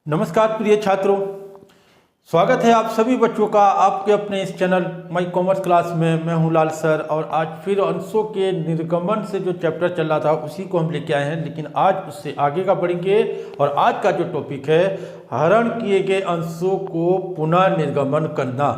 नमस्कार प्रिय छात्रों, स्वागत है आप सभी बच्चों का आपके अपने इस चैनल माई कॉमर्स क्लास में। मैं हूं लाल सर और आज फिर अंशों के निर्गमन से जो चैप्टर चल रहा था उसी को हम लेके आए हैं, लेकिन आज उससे आगे का बढ़ेंगे। और आज का जो टॉपिक है हरण किए गए अंशों को पुनः निर्गमन करना,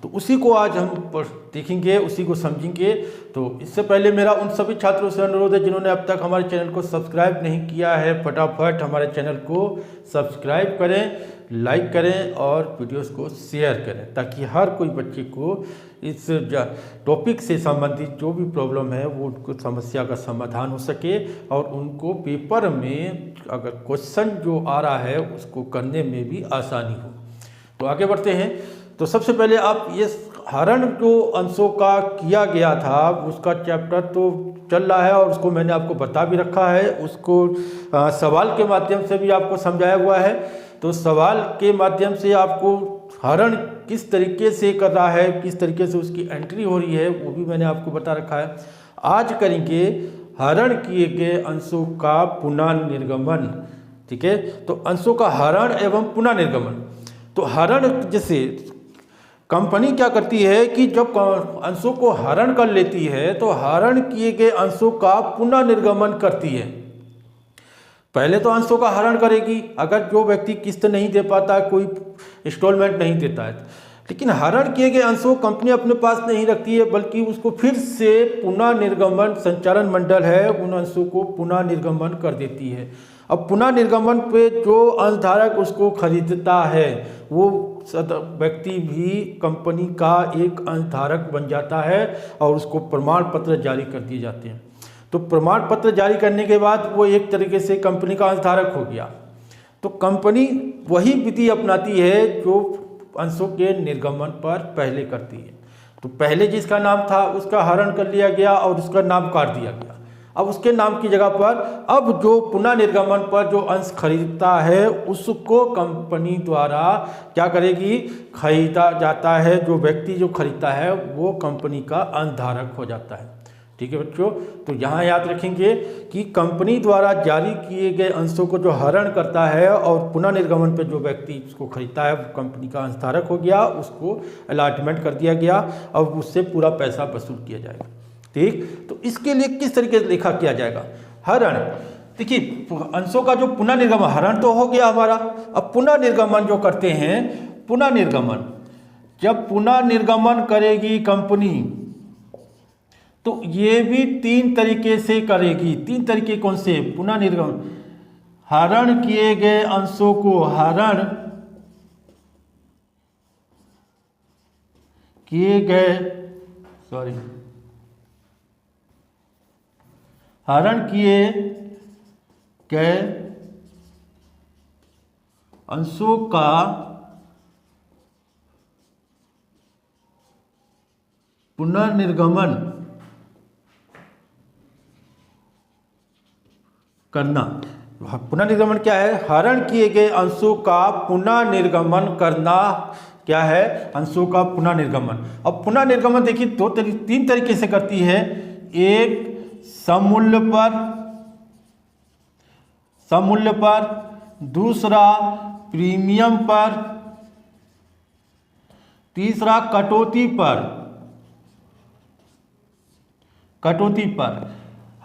तो उसी को आज हम देखेंगे, उसी को समझेंगे। तो इससे पहले मेरा उन सभी छात्रों से अनुरोध है जिन्होंने अब तक हमारे चैनल को सब्सक्राइब नहीं किया है, फटाफट हमारे चैनल को सब्सक्राइब करें, लाइक करें और वीडियोस को शेयर करें, ताकि हर कोई बच्चे को इस टॉपिक से संबंधित जो भी प्रॉब्लम है वो उनको समस्या का समाधान हो सके और उनको पेपर में अगर क्वेश्चन जो आ रहा है उसको करने में भी आसानी हो। तो आगे बढ़ते हैं। तो सबसे पहले आप ये हरण जो अंशों का किया गया था उसका चैप्टर तो चल रहा है और उसको मैंने आपको बता भी रखा है, उसको सवाल के माध्यम से भी आपको समझाया हुआ है। तो सवाल के माध्यम से आपको हरण किस तरीके से कर रहा है, किस तरीके से उसकी एंट्री हो रही है, वो भी मैंने आपको बता रखा है। आज करेंगे हरण किए गए अंशों का पुनः निर्गमन। ठीक है, तो अंशों का हरण एवं पुनः निर्गमन। तो हरण जैसे कंपनी क्या करती है कि जब अंशों को हरण कर लेती है तो हरण किए गए अंशों का पुनः निर्गमन करती है। पहले तो अंशों का हरण करेगी अगर जो व्यक्ति किस्त नहीं दे पाता, कोई इंस्टॉलमेंट नहीं देता है, लेकिन हरण किए गए अंशों कंपनी अपने पास नहीं रखती है, बल्कि उसको फिर से पुनः निर्गमन संचालन मंडल है उन अंशों को पुनः निर्गमन कर देती है। अब पुनः निर्गमन पे जो अंशधारक उसको खरीदता है वो व्यक्ति भी कंपनी का एक अंशधारक बन जाता है और उसको प्रमाण पत्र जारी कर दिए जाते हैं। तो प्रमाण पत्र जारी करने के बाद वो एक तरीके से कंपनी का अंशधारक हो गया। तो कंपनी वही विधि अपनाती है जो अंशों के निर्गमन पर पहले करती है। तो पहले जिसका नाम था उसका हरण कर लिया गया और उसका नाम काट दिया गया। अब उसके नाम की जगह पर अब जो पुनः निर्गमन पर जो अंश खरीदता है उसको कंपनी द्वारा क्या करेगी, खरीदा जाता है। जो व्यक्ति जो खरीदता है वो कंपनी का अंशधारक हो जाता है। ठीक है बच्चों, तो यहाँ याद रखेंगे कि कंपनी द्वारा जारी किए गए अंशों को जो हरण करता है और पुनः निर्गमन पर जो व्यक्ति उसको खरीदता है वो कंपनी का अंशधारक हो गया, उसको अलॉटमेंट कर दिया गया, अब उससे पूरा पैसा वसूल किया जाएगा। ठीक, तो इसके लिए किस तरीके से लेखा किया जाएगा हरण। देखिए, अंशों का जो पुनः निर्गमन, हरण तो हो गया हमारा, अब पुनः निर्गमन जो करते हैं, पुनः निर्गमन जब पुनः निर्गमन करेगी कंपनी तो ये भी तीन तरीके से करेगी। तीन तरीके कौन से? पुनः निर्गमन, हरण किए गए अंशों को हरण किए गए हरण किए गए अंशों का पुनर्निर्गमन करना। पुनर्निर्गमन क्या है? हरण किए गए अंशों का पुनः निर्गमन करना। क्या है? अंशों का पुनः निर्गमन। अब पुनः निर्गमन देखिए तीन तरीके से करती है। एक सममूल्य पर, दूसरा प्रीमियम पर, तीसरा कटौती पर।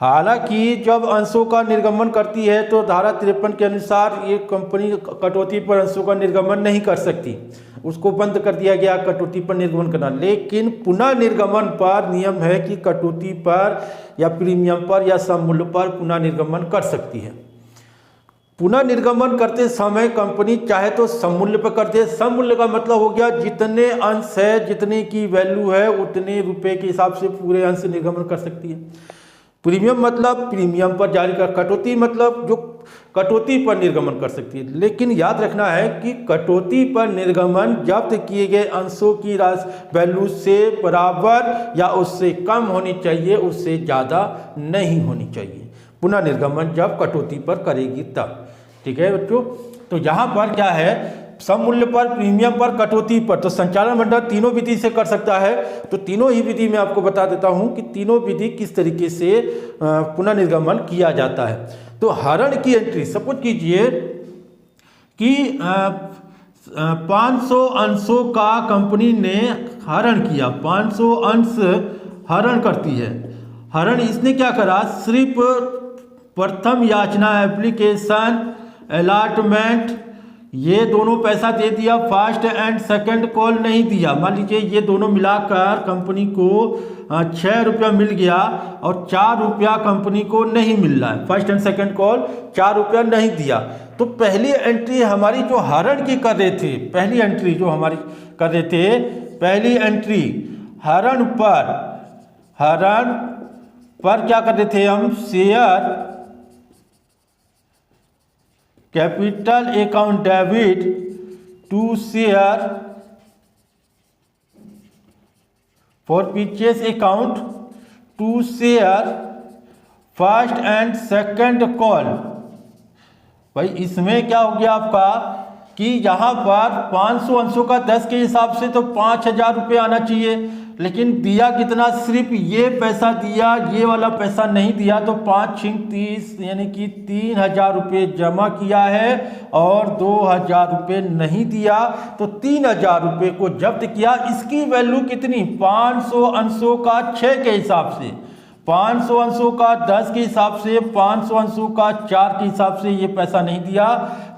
हालांकि जब अंशों का निर्गमन करती है तो धारा 53 के अनुसार ये कंपनी कटौती पर अंशों का निर्गमन नहीं कर सकती, उसको बंद कर दिया गया कटौती पर निर्गमन करना। लेकिन पुनः निर्गमन पर नियम है कि कटौती पर या प्रीमियम पर या सममूल्य पर पुनः निर्गमन कर सकती है। पुनः निर्गमन करते समय कंपनी चाहे तो सममूल्य पर कर दे। सममूल्य का मतलब हो गया जितने अंश है, जितने की वैल्यू है उतने रुपए के हिसाब से पूरे अंश निर्गमन कर सकती है। प्रीमियम मतलब प्रीमियम पर जारी कर, कटौती मतलब जो कटौती पर निर्गमन कर सकती है। लेकिन याद रखना है कि कटौती पर निर्गमन जब्त किए गए अंशों की वैल्यू से बराबर या उससे कम होनी चाहिए, उससे ज़्यादा नहीं होनी चाहिए। पुनः निर्गमन जब कटौती पर करेगी तब। ठीक है बच्चों, तो यहाँ पर क्या है, सममूल्य पर, प्रीमियम पर, कटौती पर। तो संचालन मंडल तीनों विधि से कर सकता है। तो तीनों ही विधि मैं आपको बता देता हूं कि तीनों विधि किस तरीके से पुनर्निर्गमन किया जाता है। तो हरण की एंट्री, सपोज कीजिए कि 500 अंशों का कंपनी ने हरण किया, 500 अंश हरण करती है। हरण इसने क्या करा, सिर्फ प्रथम याचना एप्लीकेशन अलॉटमेंट ये दोनों पैसा दे दिया, फर्स्ट एंड सेकंड कॉल नहीं दिया। मान लीजिए ये दोनों मिलाकर कंपनी को 6 रुपया मिल गया और 4 रुपया कंपनी को नहीं मिल रहा है, फर्स्ट एंड सेकंड कॉल 4 रुपया नहीं दिया। तो पहली एंट्री हमारी जो हरण की कर रहे थे, पहली एंट्री जो हमारी कर रहे थे, पहली एंट्री हरण पर क्या कर रहे थे हम, share capital account debit to share for purchase account to share first and second call. भाई इसमें क्या हो गया आपका कि यहाँ पर 500 अंशों का 10 के हिसाब से तो 5,000 रुपये आना चाहिए, लेकिन दिया कितना, सिर्फ ये पैसा दिया, ये वाला पैसा नहीं दिया। तो 5×30 यानी कि 3,000 रुपये जमा किया है और 2,000 रुपये नहीं दिया, तो 3,000 रुपये को जब्त किया। इसकी वैल्यू कितनी, 500 अंशों का 6 के हिसाब से, 500 अंशों का 10 के हिसाब से, 500 अंशों का 4 के हिसाब से ये पैसा नहीं दिया।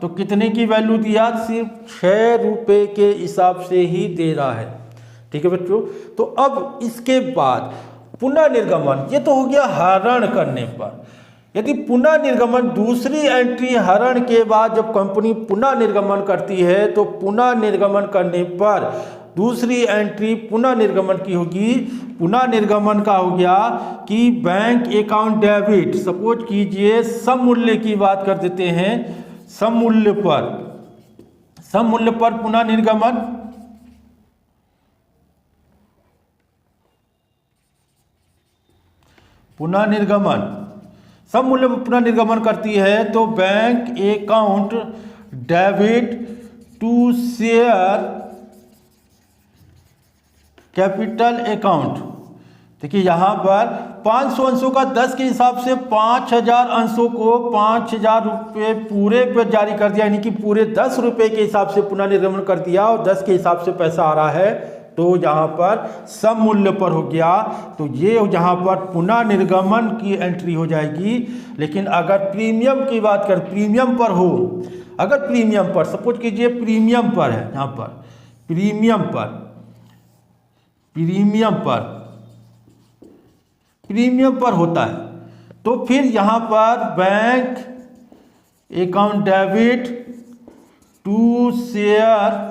तो कितने की वैल्यू दिया, सिर्फ 6 रुपये के हिसाब से ही दे रहा है। ठीक है बच्चों। तो अब इसके बाद पुनः निर्गमन, ये तो हो गया हरण करने पर। यदि पुनः निर्गमन, दूसरी एंट्री हरण के बाद जब कंपनी पुनः निर्गमन करती है, तो पुनः निर्गमन करने पर दूसरी एंट्री पुनः निर्गमन की होगी। पुनः निर्गमन का हो गया कि बैंक अकाउंट डेबिट, सपोज कीजिए सम मूल्य की बात कर देते हैं, सम मूल्य पर पुनः निर्गमन, सम मूल्य पर पुनः निर्गमन करती है। तो bank account debit to share capital account. देखिए यहाँ पर 500 अंशों का 10 के हिसाब से 5,000 अंशों को 5,000 रुपये पूरे पर जारी कर दिया, यानी कि पूरे 10 रुपये के हिसाब से पुनः निर्गमन कर दिया और 10 के हिसाब से पैसा आ रहा है। तो यहाँ पर सम मूल्य पर हो गया, तो ये यहाँ पर पुनः निर्गमन की एंट्री हो जाएगी। लेकिन अगर प्रीमियम की बात करें, प्रीमियम पर हो, अगर प्रीमियम पर सपोज कीजिए प्रीमियम पर है, यहाँ पर प्रीमियम पर होता है, तो फिर यहाँ पर bank account debit to share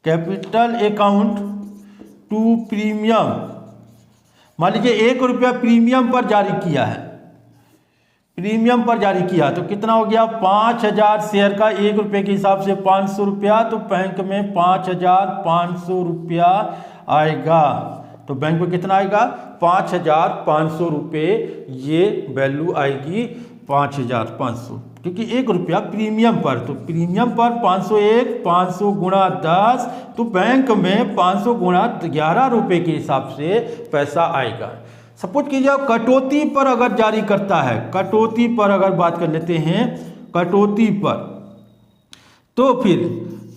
capital account to premium. मान लीजिए 1 रुपया प्रीमियम पर जारी किया है, प्रीमियम पर जारी किया तो कितना हो गया, 5,000 शेयर का 1 रुपये के हिसाब से 500 रुपया, तो बैंक में 5,500 रुपया आएगा। तो बैंक में कितना आएगा, 5,500 रुपये ये वैल्यू आएगी, 5,500, क्योंकि 1 रुपया प्रीमियम पर, तो प्रीमियम पर 501, 500 गुणा 10, तो बैंक में 500 गुणा 11 रुपये के हिसाब से पैसा आएगा। सपोज कीजिए कटौती पर अगर जारी करता है, कटौती पर अगर बात कर लेते हैं, कटौती पर, तो फिर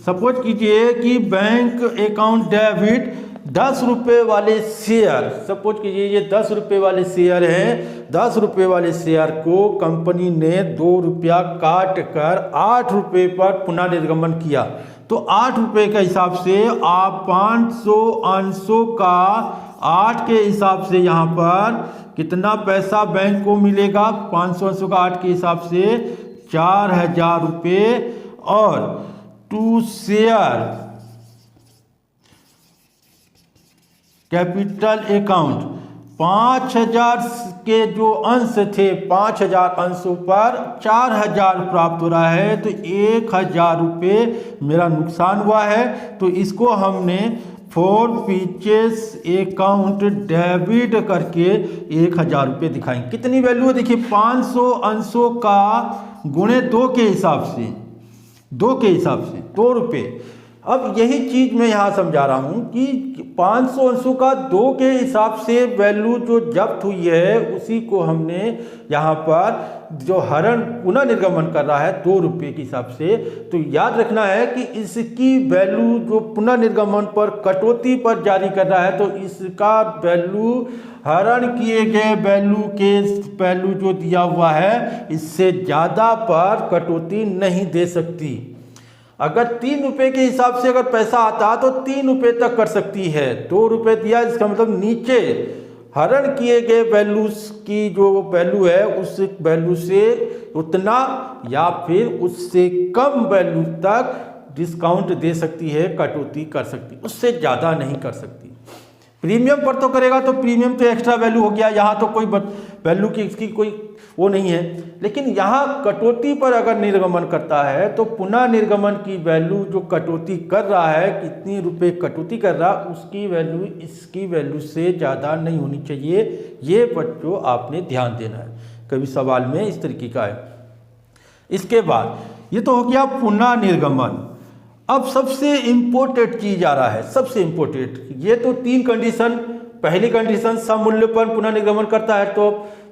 सपोज कीजिए कि बैंक अकाउंट डेबिट 10 रुपये वाले शेयर, सपोज कीजिए ये 10 रुपये वाले शेयर हैं, 10 रुपये वाले शेयर को कंपनी ने 2 रुपया काट कर 8 रुपये पर पुनः निर्गमन किया। तो 8 रुपये के हिसाब से आप 500 अंशों का 8 के हिसाब से यहाँ पर कितना पैसा बैंक को मिलेगा, 500 अंशों का 8 के हिसाब से 4,000 रुपये। और टू शेयर कैपिटल अकाउंट 5,000 के जो अंश थे, 5,000 अंशों पर 4,000 प्राप्त हो रहा है, तो 1,000 रुपये मेरा नुकसान हुआ है। तो इसको हमने फॉर परचेज अकाउंट डेबिट करके 1,000 रुपये दिखाएंगे। कितनी वैल्यू है देखिए, 500 अंशों का गुणे 2 के हिसाब से, 2 के हिसाब से 2 रुपये, अब यही चीज मैं यहाँ समझा रहा हूँ कि 500 अंशों का 2 के हिसाब से वैल्यू जो जब्त हुई है उसी को हमने यहाँ पर जो हरण पुनः निर्गमन कर रहा है 2 रुपये के हिसाब से, तो याद रखना है कि इसकी वैल्यू जो पुनः निर्गमन पर कटौती पर जारी कर रहा है तो इसका वैल्यू हरण किए गए वैल्यू जो दिया हुआ है इससे ज़्यादा पर कटौती नहीं दे सकती। अगर 3 रुपये के हिसाब से अगर पैसा आता तो 3 रुपये तक कर सकती है। 2 रुपये दिया इसका मतलब नीचे हरण किए गए वैल्यूज की जो वैल्यू है उस वैल्यू से उतना या फिर उससे कम वैल्यू तक डिस्काउंट दे सकती है, कटौती कर सकती, उससे ज़्यादा नहीं कर सकती। प्रीमियम पर तो करेगा तो प्रीमियम तो एक्स्ट्रा वैल्यू हो गया, यहाँ तो कोई वैल्यू की इसकी कोई वो नहीं है। लेकिन यहाँ कटौती पर अगर निर्गमन करता है तो पुनः निर्गमन की वैल्यू जो कटौती कर रहा है, कितनी रुपए कटौती कर रहा उसकी वैल्यू इसकी वैल्यू से ज़्यादा नहीं होनी चाहिए। ये बच्चों आपने ध्यान देना है, कभी सवाल में इस तरीके का है। इसके बाद ये तो हो गया पुनः निर्गमन। अब सबसे इम्पोर्टेंट चीज आ रहा है, सबसे इम्पोर्टेंट, ये तो 3 कंडीशन। पहली कंडीशन सममूल्य पर पुनः निर्गमन करता है तो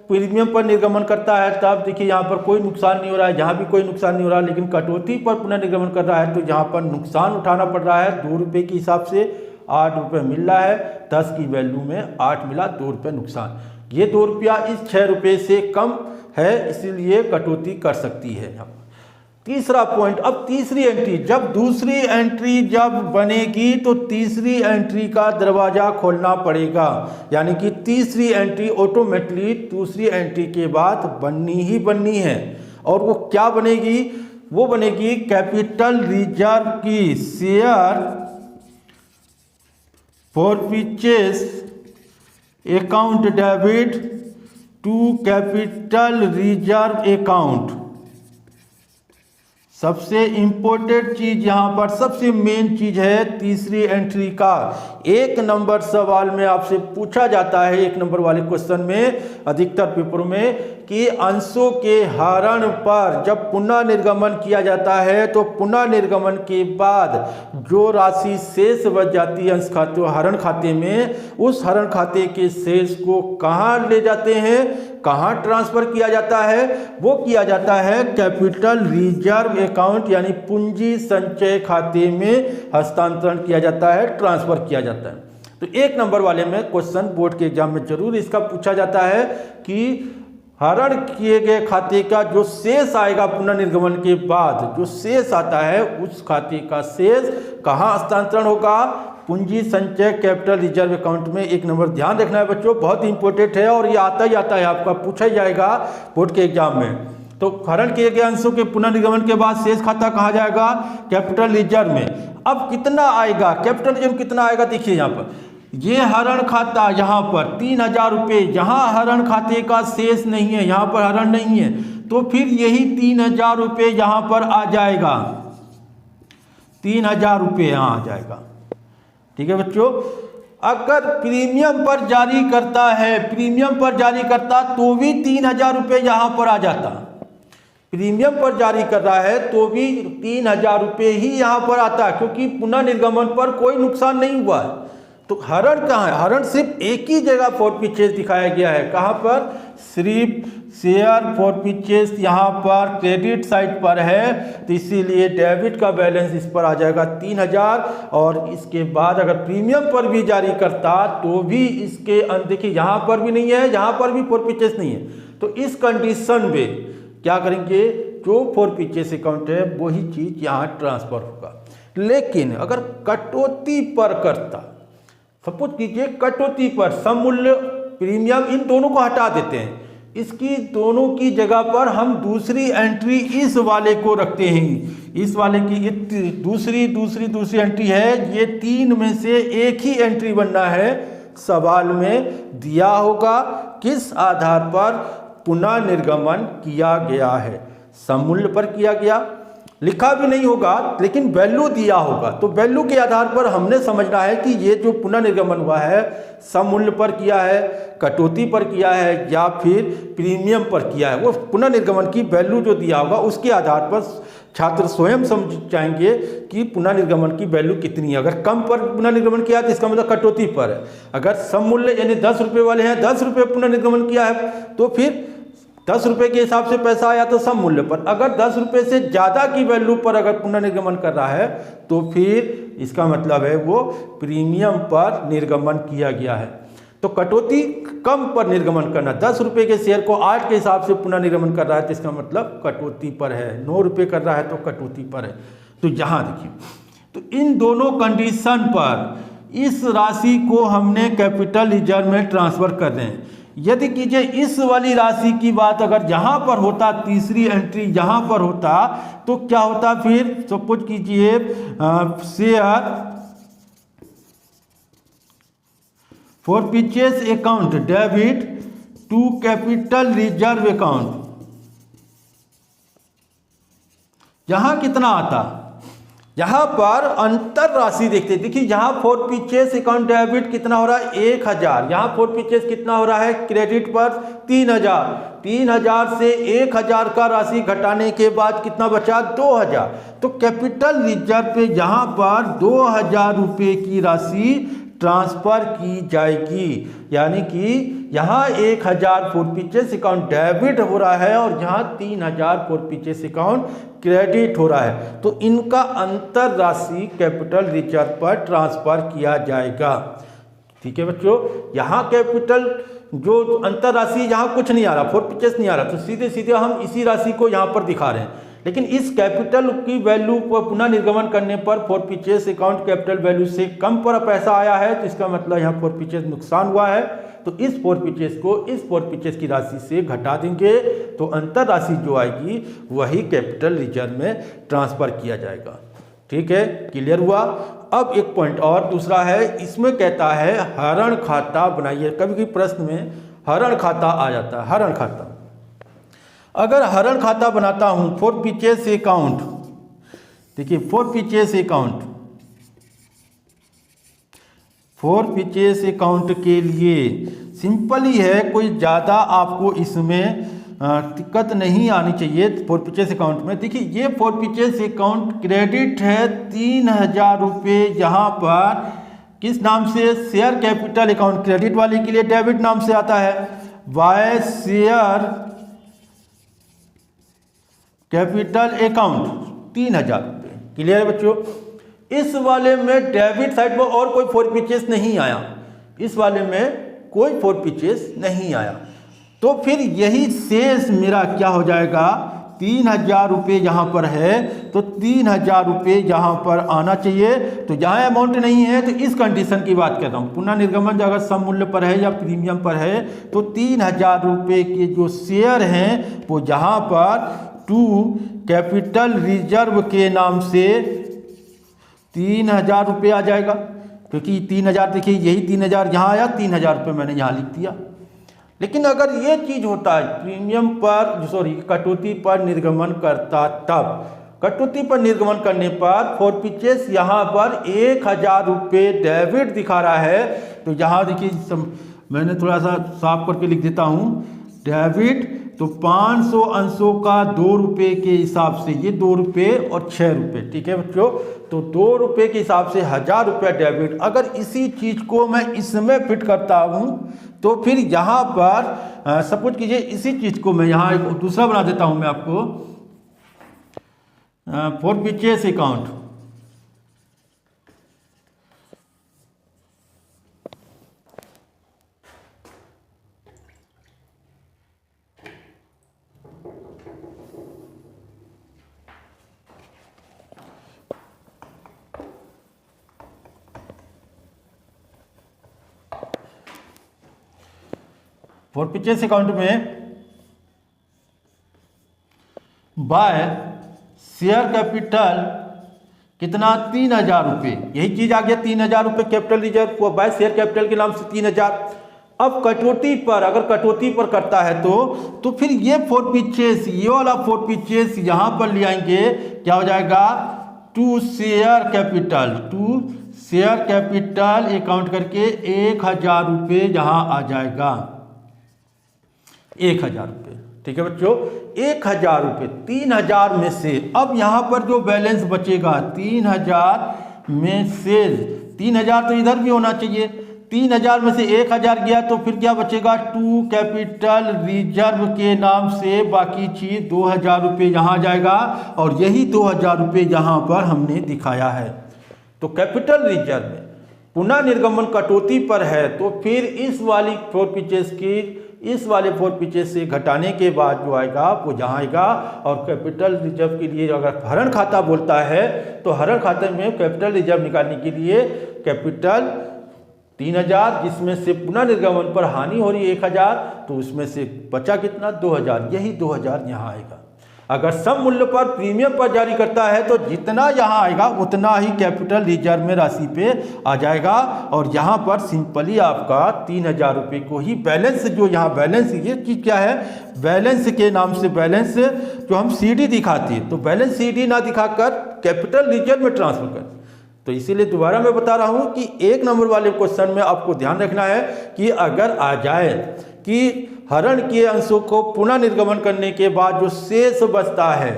प्रीमियम पर निर्गमन करता है, तब देखिए यहाँ पर कोई नुकसान नहीं हो रहा है, यहाँ भी कोई नुकसान नहीं हो रहा है। लेकिन कटौती पर पुनः निर्गमन कर रहा है तो यहाँ पर नुकसान उठाना पड़ रहा है। 2 रुपये के हिसाब से 8 रुपये मिल रहा है, 10 की वैल्यू में 8 मिला, 2 रुपये नुकसान। ये 2 रुपया इस 6 रुपये से कम है, इसीलिए कटौती कर सकती है। यहाँ तीसरा पॉइंट, अब तीसरी एंट्री, जब दूसरी एंट्री जब बनेगी तो तीसरी एंट्री का दरवाजा खोलना पड़ेगा, यानी कि तीसरी एंट्री ऑटोमेटिकली दूसरी एंट्री के बाद बननी ही बननी है। और वो क्या बनेगी? वो बनेगी कैपिटल रिजर्व की share forfeiture account debit to capital reserve account. सबसे इंपॉर्टेंट चीज यहां पर, सबसे मेन चीज है तीसरी एंट्री का। 1 नंबर सवाल में आपसे पूछा जाता है, 1 नंबर वाले क्वेश्चन में अधिकतर पेपरों में, कि अंशों के हरण पर जब पुनः निर्गमन किया जाता है तो पुनः निर्गमन के बाद जो राशि शेष बच जाती है अंश खाते हरण खाते में, उस हरण खाते के शेष को कहाँ ले जाते हैं, कहाँ ट्रांसफर किया जाता है? वो किया जाता है कैपिटल रिजर्व अकाउंट यानी पूंजी संचय खाते में हस्तांतरण किया जाता है, ट्रांसफर किया जाता है। तो 1 नंबर वाले में क्वेश्चन बोर्ड के एग्जाम में जरूर इसका पूछा जाता है कि हरण किए गए खाते का जो शेष आएगा पुनः निर्गमन के बाद, जो शेष आता है उस खाते का शेष कहाँ हस्तांतरण होगा? पूंजी संचय कैपिटल रिजर्व अकाउंट में। 1 नंबर ध्यान रखना है बच्चों, बहुत इंपॉर्टेंट है और ये आता ही आता है, आपका पूछा ही जाएगा बोर्ड के एग्जाम में। तो हरण किए गए अंशों के पुनः निर्गमन के बाद शेष खाता कहाँ जाएगा? कैपिटल रिजर्व में। अब कितना आएगा कैपिटल रिजर्व, कितना आएगा? देखिए यहाँ पर ये हरण खाता, यहाँ पर 3000 रुपये, यहाँ हरण खाते का शेष नहीं है, यहाँ पर हरण नहीं है, तो फिर यही 3000 रुपये यहाँ पर आ जाएगा, 3000 रुपये यहाँ आ जाएगा। ठीक है बच्चों, अगर प्रीमियम पर जारी करता है, प्रीमियम पर जारी करता तो भी 3000 रुपये यहाँ पर आ जाता। प्रीमियम पर जारी कर रहा है तो भी 3000 रुपये ही यहाँ पर आता है, क्योंकि पुनः निर्गमन पर कोई नुकसान नहीं हुआ है। तो हरण कहाँ है? हरण सिर्फ एक ही जगह फॉरफीचर्स दिखाया गया है। कहाँ पर? सिर्फ शेयर फॉरफीचर्स यहाँ पर क्रेडिट साइड पर है, तो इसीलिए डेबिट का बैलेंस इस पर आ जाएगा 3000। और इसके बाद अगर प्रीमियम पर भी जारी करता तो भी इसके देखिए यहाँ पर भी नहीं है, यहाँ पर भी फॉरफीचर्स नहीं है। तो इस कंडीशन में क्या करेंगे? जो फॉरफीचर्स अकाउंट है वही चीज यहाँ ट्रांसफर होगा। लेकिन अगर कटौती पर करता, सपोज कीजिए कटौती पर सममूल्य प्रीमियम, इन दोनों को हटा देते हैं, इसकी दोनों की जगह पर हम दूसरी एंट्री इस वाले को रखते हैं। इस वाले की दूसरी एंट्री है, ये 3 में से एक ही एंट्री बनना है। सवाल में दिया होगा किस आधार पर पुनः निर्गमन किया गया है। सममूल्य पर किया गया, लिखा भी नहीं होगा लेकिन वैल्यू दिया होगा। तो वैल्यू के आधार पर हमने समझना है कि ये जो पुनर्निर्गमन हुआ है सममूल्य पर किया है, कटौती पर किया है या फिर प्रीमियम पर किया है। वो पुनर्निर्गमन की वैल्यू जो दिया होगा उसके आधार पर छात्र स्वयं समझ जाएंगे कि पुनर्निर्गमन की वैल्यू कितनी है। अगर कम पर पुनर्निर्गमन किया है तो इसका मतलब कटौती पर है। अगर सममूल्य यानी 10 रुपये वाले हैं 10 रुपये पुनर्निर्गमन किया है तो फिर 10 रुपये के हिसाब से पैसा आया तो सम मूल्य पर। अगर 10 रुपये से ज़्यादा की वैल्यू पर अगर पुनर्निर्गमन कर रहा है तो फिर इसका मतलब है वो प्रीमियम पर निर्गमन किया गया है। तो कटौती कम पर निर्गमन करना, 10 रुपये के शेयर को 8 के हिसाब से पुनर्निर्गमन कर रहा है तो इसका मतलब कटौती पर है। 9 रुपये कर रहा है तो कटौती पर है। तो यहाँ देखिए, तो इन दोनों कंडीशन पर इस राशि को हमने कैपिटल रिजर्व में ट्रांसफ़र कर दें। यदि कीजिए इस वाली राशि की बात अगर यहाँ पर होता, तीसरी एंट्री यहाँ पर होता तो क्या होता फिर? सपोज कीजिए share for purchase account debit to capital reserve account, यहाँ कितना आता? यहाँ पर अंतर राशि देखते हैं। देखिए यहाँ फॉर परचेज अकाउंट डेबिट कितना हो रहा है? 1000। यहाँ फॉर परचेज कितना हो रहा है? क्रेडिट पर 3000। 3000 से 1000 का राशि घटाने के बाद कितना बचा? 2000। तो कैपिटल रिजर्व पे यहाँ पर 2000 रुपये की राशि ट्रांसफर की जाएगी। यानी कि यहाँ 1000 फॉर परचेज अकाउंट डेबिट हो रहा है और यहाँ 3000 फॉर परचेज अकाउंट क्रेडिट हो रहा है। तो इनका अंतर राशि कैपिटल रिजर्व पर ट्रांसफर किया जाएगा। ठीक है बच्चों, यहाँ कैपिटल जो अंतर राशि यहाँ कुछ नहीं आ रहा, फॉर परचेज नहीं आ रहा, तो सीधे सीधे हम इसी राशि को यहाँ पर दिखा रहे हैं। लेकिन इस कैपिटल की वैल्यू को पुनः निर्गमन करने पर for purchase account capital value से कम पर पैसा आया है तो इसका मतलब यहाँ फॉर परचेज नुकसान हुआ है। तो इस फॉर परचेज को इस फॉर परचेज की राशि से घटा देंगे तो अंतर राशि जो आएगी वही कैपिटल रिजर्व में ट्रांसफर किया जाएगा। ठीक है, क्लियर हुआ। अब एक पॉइंट और दूसरा है, इसमें कहता है हरण खाता बनाइए। कभी कभी प्रश्न में हरण खाता आ जाता है। हरण खाता, अगर हरण खाता बनाता हूं फॉर परचेज अकाउंट, देखिए for purchase account, for purchase account के लिए सिंपल ही है, कोई ज़्यादा आपको इसमें दिक्कत नहीं आनी चाहिए। फॉर परचेज अकाउंट में देखिए ये फॉर परचेज अकाउंट क्रेडिट है 3000 रुपये, यहाँ पर किस नाम से? Share capital account. क्रेडिट वाले के लिए डेबिट नाम से आता है बाय शेयर कैपिटल अकाउंट 3000 रुपये। क्लियर है बच्चों। इस वाले में डेबिट साइड पर और कोई फॉर परचेज नहीं आया, इस वाले में कोई फॉर परचेज नहीं आया। तो फिर यही शेष मेरा क्या हो जाएगा? 3000 रुपये यहाँ पर है तो 3000 रुपये यहाँ पर आना चाहिए। तो जहाँ अमाउंट नहीं है तो इस कंडीशन की बात कर रहा हूँ, पुनः निर्गमन अगर सम मूल्य पर है या प्रीमियम पर है तो 3000 रुपये के जो शेयर हैं वो यहाँ पर टू कैपिटल रिजर्व के नाम से 3000 रुपये आ जाएगा। क्योंकि 3000 देखिए यही 3000 यहाँ आया, 3000 रुपये मैंने यहाँ लिख दिया। लेकिन अगर ये चीज़ होता है प्रीमियम पर, सॉरी कटौती पर निर्गमन करता, तब कटौती पर निर्गमन करने पर फॉर परचेज यहाँ पर 1000 रुपये डेबिट दिखा रहा है। तो यहाँ देखिए मैंने थोड़ा सा साफ करके लिख देता हूँ, डेबिट तो 500 अंशों का 2 रुपये के हिसाब से, ये 2 रुपये और 6 रुपये। ठीक है बच्चों, तो 2 रुपये के हिसाब से 1000 रुपया डेबिट। अगर इसी चीज़ को मैं इसमें फिट करता हूँ तो फिर यहाँ पर सपोज कीजिए इसी चीज़ को मैं यहाँ एक दूसरा बना देता हूँ मैं आपको, for purchase account. For purchase account में बाय शेयर कैपिटल कितना? 3000 रुपये। यही चीज़ आ गया 3000 रुपये capital reserve, by share capital के नाम से 3000। अब कटौती पर, अगर कटौती पर करता है तो फिर ये 4 पीचेस, ये वाला 4 पीचेस यहाँ पर ले आएंगे, क्या हो जाएगा, टू शेयर कैपिटल ये काउंट करके 1000 रुपये यहाँ आ जाएगा, 1000 रुपये। ठीक है बच्चों, 1000 रुपये 3000 में से, अब यहाँ पर जो बैलेंस बचेगा 3000 में से, 3000 तो इधर भी होना चाहिए, 3000 में से 1000 गया तो फिर क्या बचेगा, टू कैपिटल रिजर्व के नाम से बाकी चीज 2000 रुपये यहाँ जाएगा, और यही 2000 रुपये यहाँ पर हमने दिखाया है। तो कैपिटल रिजर्व में पुनः निर्गमन कटौती पर है, तो फिर इस वाली 4 पीचेस की, इस वाले 4 पीचेस से घटाने के बाद जो आएगा वो जहाँ आएगा। और कैपिटल रिजर्व के लिए अगर हरण खाता बोलता है तो हरण खाते में कैपिटल रिजर्व निकालने के लिए कैपिटल 3000, जिसमें से पुनः निर्गमन पर हानि हो रही है 1000, तो उसमें से बचा कितना, 2000, यही 2000 यहाँ आएगा। अगर सम मूल्य पर प्रीमियम पर जारी करता है तो जितना यहाँ आएगा उतना ही कैपिटल रिजर्व में राशि पे आ जाएगा, और यहाँ पर सिंपली आपका 3000 रुपये को ही बैलेंस, जो यहाँ बैलेंस, ये चीज़ क्या है, बैलेंस के नाम से, बैलेंस जो हम सीडी दिखाते हैं, तो बैलेंस सीडी ना दिखाकर कैपिटल रिजर्व में ट्रांसफर कर। तो इसीलिए दोबारा मैं बता रहा हूँ कि 1 नंबर वाले क्वेश्चन में आपको ध्यान रखना है कि अगर आ जाए कि हरण के अंशों को पुनः निर्गमन करने के बाद जो शेष बचता है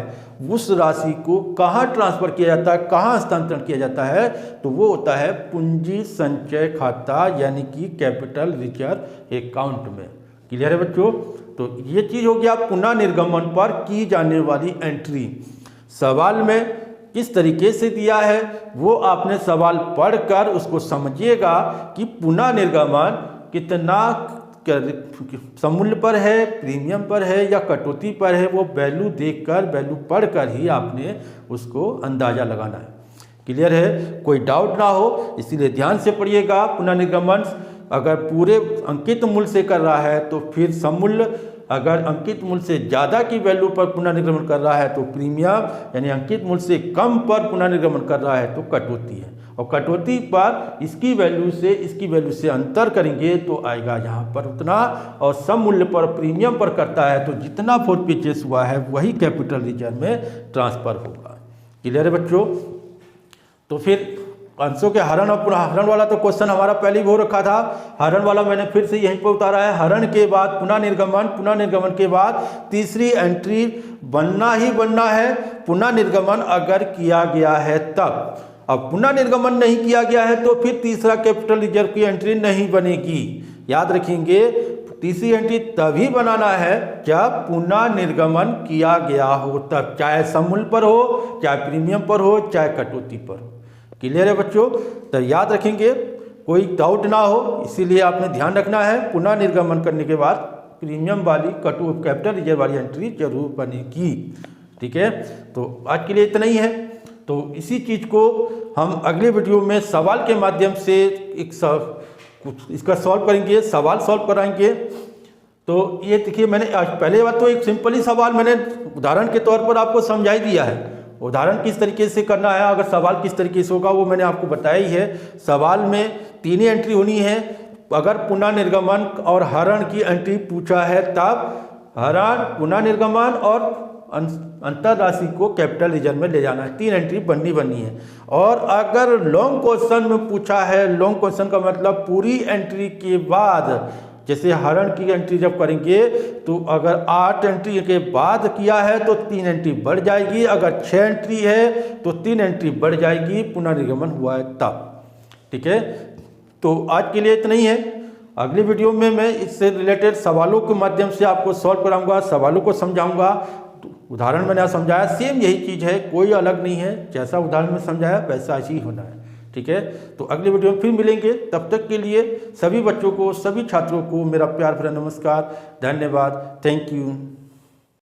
उस राशि को कहाँ ट्रांसफर किया जाता है, कहाँ हस्तांतरण किया जाता है, तो वो होता है पूंजी संचय खाता, यानी कि कैपिटल रिजर्व अकाउंट में। क्लियर है बच्चों? तो ये चीज़ हो गया पुनः निर्गमन पर की जाने वाली एंट्री। सवाल में किस तरीके से दिया है वो आपने सवाल पढ़कर उसको समझिएगा कि पुनः निर्गमन कितना समूल्य पर है, प्रीमियम पर है या कटौती पर है, वो वैल्यू देखकर, वैल्यू पढ़कर ही आपने उसको अंदाज़ा लगाना है। क्लियर है? कोई डाउट ना हो, इसीलिए ध्यान से पढ़िएगा। पुनः निर्गमन अगर पूरे अंकित मूल्य से कर रहा है तो फिर समूल्य, अगर अंकित मूल्य से ज़्यादा की वैल्यू पर पुनः निर्गमन कर रहा है तो प्रीमियम, यानी अंकित मूल्य से कम पर पुनः निर्गमन कर रहा है तो कटौती है, और कटौती पर इसकी वैल्यू से इसकी वैल्यू से अंतर करेंगे तो आएगा यहाँ पर उतना, और सम मूल्य पर प्रीमियम पर करता है तो जितना 4 पीचेस हुआ है वही कैपिटल रिजर्व में ट्रांसफर होगा। क्लियर है बच्चों? तो फिर अंशों के हरण और पुनः हरण वाला तो क्वेश्चन हमारा पहले ही हो रखा था, हरण वाला मैंने फिर से यहीं पर उतारा है। हरण के बाद पुनः निर्गमन, पुनः निर्गमन के बाद तीसरी एंट्री बनना ही बनना है, पुनः निर्गमन अगर किया गया है तब। अब पुनः निर्गमन नहीं किया गया है तो फिर तीसरा कैपिटल रिजर्व की एंट्री नहीं बनेगी। याद रखेंगे, तीसरी एंट्री तभी बनाना है जब पुनः निर्गमन किया गया हो तब, चाहे समूल्य पर हो, चाहे प्रीमियम पर हो, चाहे कटौती पर हो। क्लियर है बच्चों? तो याद रखेंगे, कोई डाउट ना हो, इसीलिए आपने ध्यान रखना है पुनः निर्गमन करने के बाद प्रीमियम वाली कैपिटल रिजर्व वाली एंट्री जरूर बनेगी। ठीक है? तो आज के लिए इतना ही है। तो इसी चीज़ को हम अगले वीडियो में सवाल के माध्यम से कुछ इसका सॉल्व करेंगे, सवाल सॉल्व कराएंगे। तो ये देखिए, मैंने आज पहले बात तो एक सिंपल ही सवाल मैंने उदाहरण के तौर पर आपको समझा ही दिया है। उदाहरण किस तरीके से करना है, अगर सवाल किस तरीके से होगा वो मैंने आपको बताया ही है। सवाल में 3 ही एंट्री होनी है। अगर पुनः निर्गमन और हरण की एंट्री पूछा है तब हरण, पुनः निर्गमन और अंतर राशि को कैपिटल रिजर्व में ले जाना है। 3 एंट्री बननी है। और अगर लॉन्ग क्वेश्चन में पूछा है, लॉन्ग क्वेश्चन का मतलब पूरी एंट्री के बाद, जैसे हरण की एंट्री जब करेंगे तो अगर 8 एंट्री के बाद किया है तो 3 एंट्री बढ़ जाएगी, अगर 6 एंट्री है तो 3 एंट्री बढ़ जाएगी, पुनः निर्गमन हुआ है तब। ठीक है? तो आज के लिए इतना ही है। अगले वीडियो में मैं इससे रिलेटेड सवालों के माध्यम से आपको सॉल्व कराऊंगा, सवालों को समझाऊंगा। उदाहरण मैंने समझाया सेम यही चीज़ है, कोई अलग नहीं है, जैसा उदाहरण में समझाया वैसा ही होना है। ठीक है? तो अगले वीडियो में फिर मिलेंगे। तब तक के लिए सभी बच्चों को, सभी छात्रों को मेरा प्यार भरा नमस्कार, धन्यवाद, थैंक यू।